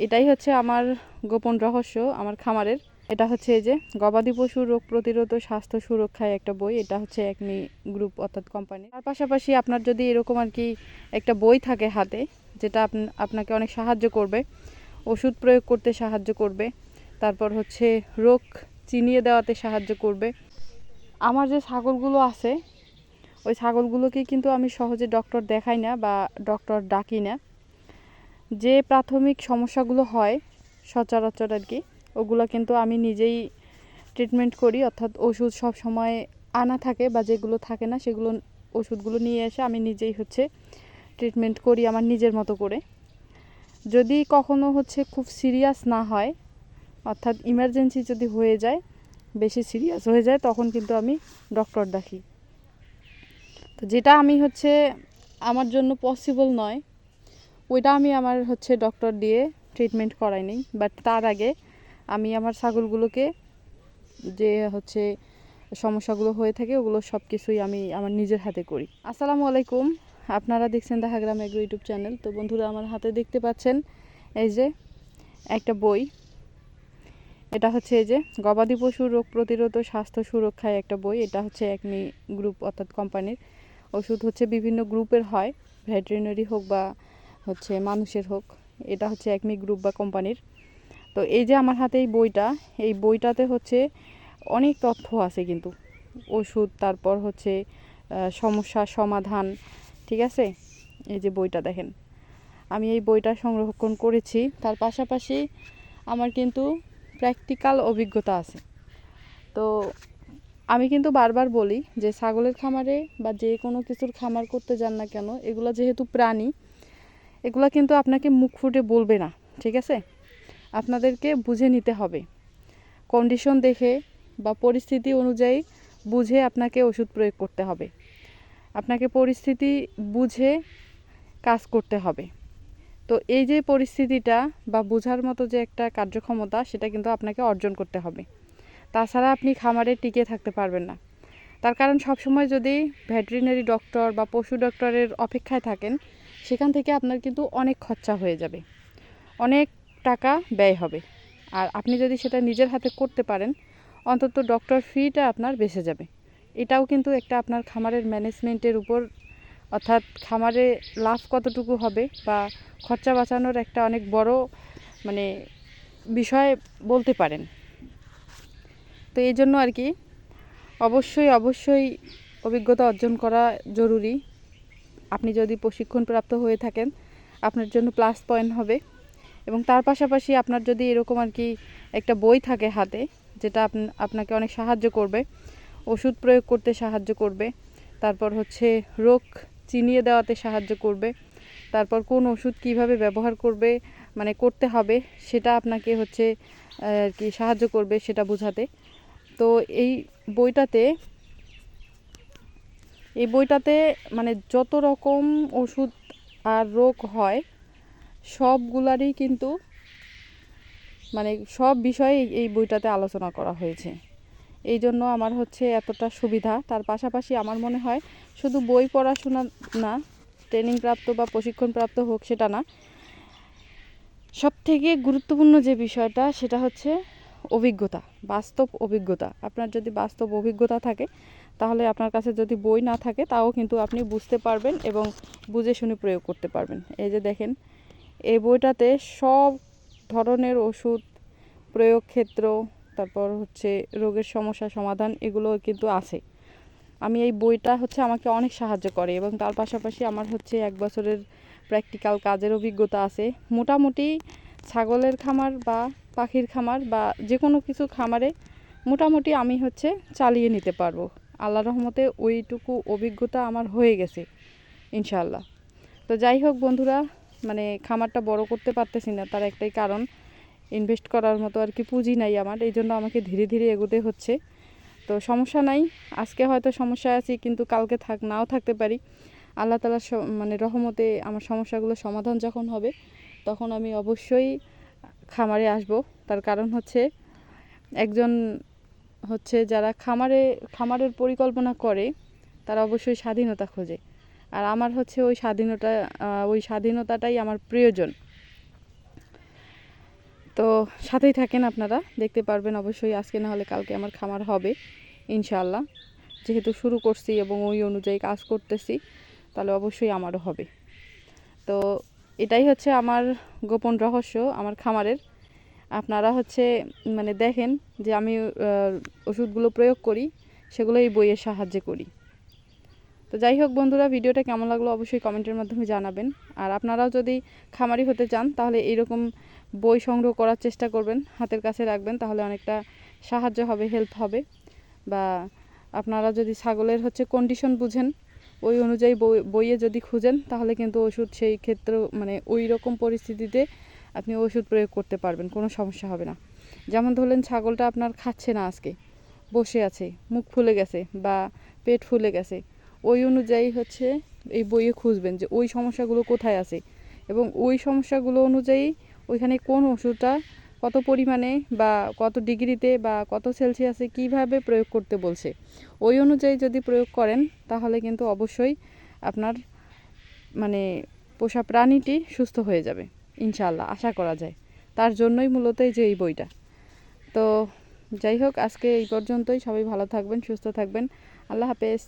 এটাই হচ্ছে আমার গোপন রহস্য আমার খামারের। এটা হচ্ছে এই যে গবাদি পশুর রোগ প্রতিরোধ ও স্বাস্থ্য সুরক্ষায় একটা বই। এটা হচ্ছে একমি গ্রুপ অর্থাৎ কোম্পানি। তার পাশাপাশি আপনার যদি এরকম আর কি একটা বই থাকে হাতে, যেটা আপনাকে অনেক সাহায্য করবে, ওষুধ প্রয়োগ করতে সাহায্য করবে, তারপর হচ্ছে রোগ চিনিয়ে দেওয়াতে সাহায্য করবে। আমার যে ছাগলগুলো আছে ওই ছাগলগুলোকে কিন্তু আমি সহজে ডক্টর দেখাই না বা ডক্টর ডাকি না। যে প্রাথমিক সমস্যাগুলো হয় সচরাচর আর কি, ওগুলো কিন্তু আমি নিজেই ট্রিটমেন্ট করি। অর্থাৎ ওষুধ সব সময় আনা থাকে বা যেগুলো থাকে না সেগুলো ওষুধগুলো নিয়ে এসে আমি নিজেই হচ্ছে ট্রিটমেন্ট করি আমার নিজের মতো করে। যদি কখনো হচ্ছে খুব সিরিয়াস না হয়, অর্থাৎ ইমার্জেন্সি যদি হয়ে যায়, বেশি সিরিয়াস হয়ে যায়, তখন কিন্তু আমি ডক্টর ডাকি। তো যেটা আমি হচ্ছে আমার জন্য পসিবল নয় ওইটা আমি আমার হচ্ছে ডক্টর দিয়ে ট্রিটমেন্ট করাই নিই। বাট তার আগে আমি আমার ছাগলগুলোকে যে হচ্ছে সমস্যাগুলো হয়ে থাকে ওগুলো সব কিছুই আমি আমার নিজের হাতে করি। আসসালামু আলাইকুম, আপনারা দেখছেন দেহাগ্রাম এগ্রো ইউটিউব চ্যানেল। তো বন্ধুরা, আমার হাতে দেখতে পাচ্ছেন এই যে একটা বই। এটা হচ্ছে এই যে গবাদি পশুর রোগ প্রতিরোধ ও স্বাস্থ্য সুরক্ষায় একটা বই। এটা হচ্ছে একমি গ্রুপ অর্থাৎ কোম্পানির। ওষুধ হচ্ছে বিভিন্ন গ্রুপের হয়, ভেটেরিনারি হোক বা হচ্ছে মানুষের হোক। এটা হচ্ছে একমি গ্রুপ বা কোম্পানির। তো এই যে আমার হাতে এই বইটাতে হচ্ছে অনেক তথ্য আছে কিন্তু, ওষুধ, তারপর হচ্ছে সমস্যার সমাধান, ঠিক আছে। এই যে বইটা দেখেন, আমি এই বইটা সংরক্ষণ করেছি। তার পাশাপাশি আমার কিন্তু প্র্যাকটিক্যাল অভিজ্ঞতা আছে। তো আমি কিন্তু বারবার বলি যে ছাগলের খামারে বা যে কোনো কিছুর খামার করতে যান না কেন, এগুলো যেহেতু প্রাণী, এগুলো কিন্তু আপনাকে মুখ ফুটে বলবে না, ঠিক আছে। আপনাদেরকে বুঝে নিতে হবে, কন্ডিশন দেখে বা পরিস্থিতি অনুযায়ী বুঝে আপনাকে ওষুধ প্রয়োগ করতে হবে। আপনাকে পরিস্থিতি বুঝে কাজ করতে হবে। তো এই যে পরিস্থিতিটা বা বোঝার মতো যে একটা কার্যক্ষমতা, সেটা কিন্তু আপনাকে অর্জন করতে হবে। তাছাড়া আপনি খামারে টিকে থাকতে পারবেন না। তার কারণ সবসময় যদি ভেটেরিনারি ডক্টর বা পশু ডক্টরের অপেক্ষায় থাকেন, সেখান থেকে আপনার কিন্তু অনেক খরচা হয়ে যাবে, অনেক টাকা ব্যয় হবে। আর আপনি যদি সেটা নিজের হাতে করতে পারেন, অন্তত ডক্টর ফিটা আপনার বেঁচে যাবে। এটাও কিন্তু একটা আপনার খামারের ম্যানেজমেন্টের উপর, অর্থাৎ খামারে লাভ কতটুকু হবে বা খরচা বাঁচানোর একটা অনেক বড় মানে বিষয় বলতে পারেন। তো এই জন্য আর কি অবশ্যই অভিজ্ঞতা অর্জন করা জরুরি। আপনি যদি প্রশিক্ষণপ্রাপ্ত হয়ে থাকেন, আপনার জন্য প্লাস পয়েন্ট হবে। এবং তার পাশাপাশি আপনার যদি এরকম আর কি একটা বই থাকে হাতে, যেটা আপনাকে অনেক সাহায্য করবে, ওষুধ প্রয়োগ করতে সাহায্য করবে, তারপর হচ্ছে রোগ চিনিয়ে দেওয়াতে সাহায্য করবে, তারপর কোন ওষুধ কিভাবে ব্যবহার করতে হবে সেটা আপনাকে হচ্ছে আর কি সাহায্য করবে সেটা বোঝাতে। তো এই বইটাতে মানে যত রকম ওষুধ আর রোগ হয় সবগুলারই কিন্তু মানে সব বিষয়ে এই বইটাতে আলোচনা করা হয়েছে। এই জন্য আমার হচ্ছে এতটা সুবিধা। তার পাশাপাশি আমার মনে হয় শুধু বই পড়াশোনা না, ট্রেনিং প্রাপ্ত বা প্রশিক্ষণপ্রাপ্ত হোক সেটা না, সবথেকে গুরুত্বপূর্ণ যে বিষয়টা সেটা হচ্ছে অভিজ্ঞতা, বাস্তব অভিজ্ঞতা। আপনার যদি বাস্তব অভিজ্ঞতা থাকে, তাহলে আপনার কাছে যদি বই না থাকে তাও কিন্তু আপনি বুঝতে পারবেন এবং বুঝে শুনে প্রয়োগ করতে পারবেন। এই যে দেখেন, এই বইটাতে সব ধরনের ওষুধ প্রয়োগ ক্ষেত্র, তারপর হচ্ছে রোগের সমস্যা সমাধান, এগুলো কিন্তু আছে। আমি এই বইটা হচ্ছে আমাকে অনেক সাহায্য করে এবং তার পাশাপাশি আমার হচ্ছে 1 বছরের প্র্যাকটিক্যাল কাজের অভিজ্ঞতা আছে। মোটামুটি ছাগলের খামার বা পাখির খামার বা যে কোনো কিছু খামারে মোটামুটি আমি হচ্ছে চালিয়ে নিতে পারবো। আল্লাহর রহমতে ওইটুকু অভিজ্ঞতা আমার হয়ে গেছে ইনশাআল্লাহ। তো যাই হোক বন্ধুরা, মানে খামারটা বড় করতে পারতেছি না, তার একটাই কারণ ইনভেস্ট করার মতো আর কি পুঁজি নাই আমার। এই জন্য আমাকে ধীরে ধীরে এগোতে হচ্ছে। তো সমস্যা নাই, আজকে হয়তো সমস্যায় আছি কিন্তু কালকে নাও থাকতে পারি। আল্লাহ তাআলার মানে রহমতে আমার সমস্যাগুলো সমাধান যখন হবে, তখন আমি অবশ্যই খামারে আসব। তার কারণ হচ্ছে একজন হচ্ছে যারা খামারের পরিকল্পনা করে তারা অবশ্যই স্বাধীনতা খোঁজে। আর আমার হচ্ছে ওই স্বাধীনতাটাই আমার প্রয়োজন। তো সাথেই থাকেন, আপনারা দেখতে পারবেন অবশ্যই। আজকে না হলে কালকে আমার খামার হবে ইনশাআল্লাহ। যেহেতু শুরু করছি এবং ওই অনুযায়ী কাজ করতেছি, তাহলে অবশ্যই আমারও হবে। তো এটাই হচ্ছে আমার গোপন রহস্য আমার খামারের। আপনারা হচ্ছে মানে দেখেন যে আমি ওষুধগুলো প্রয়োগ করি, সেগুলো এই বইয়ের সাহায্যে করি। তো যাই হোক বন্ধুরা, ভিডিওটা কেমন লাগলো অবশ্যই কমেন্টের মাধ্যমে জানাবেন। আর আপনারাও যদি খামারি হতে চান তাহলে এইরকম বই সংগ্রহ করার চেষ্টা করবেন, হাতের কাছে রাখবেন, তাহলে অনেকটা সাহায্য হবে, হেল্প হবে। বা আপনারা যদি ছাগলের হচ্ছে কন্ডিশন বুঝেন, ওই অনুযায়ী বইয়ে যদি খুঁজেন, তাহলে কিন্তু ওষুধ সেই ক্ষেত্রে মানে ওই রকম পরিস্থিতিতে আপনি ওষুধ প্রয়োগ করতে পারবেন, কোনো সমস্যা হবে না। যেমন ধরলেন ছাগলটা আপনার খাচ্ছে না, আজকে বসে আছে, মুখ ফুলে গেছে বা পেট ফুলে গেছে, ওই অনুযায়ী হচ্ছে এই বইয়ে খুঁজবেন যে ওই সমস্যাগুলো কোথায় আছে এবং ওই সমস্যাগুলো অনুযায়ী ওইখানে কোন ওষুধটা কত পরিমাণে বা কত ডিগ্রিতে বা কত সেলসিয়াসে কিভাবে প্রয়োগ করতে বলছে, ওই অনুযায়ী যদি প্রয়োগ করেন তাহলে কিন্তু অবশ্যই আপনার মানে পোষা প্রাণীটি সুস্থ হয়ে যাবে ইনশাআল্লাহ, আশা করা যায়। তার জন্যই মূলত এই যে এই বইটা। তো যাই হোক, আজকে এই পর্যন্তই। সবাই ভালো থাকবেন, সুস্থ থাকবেন। আল্লাহ হাফেজ।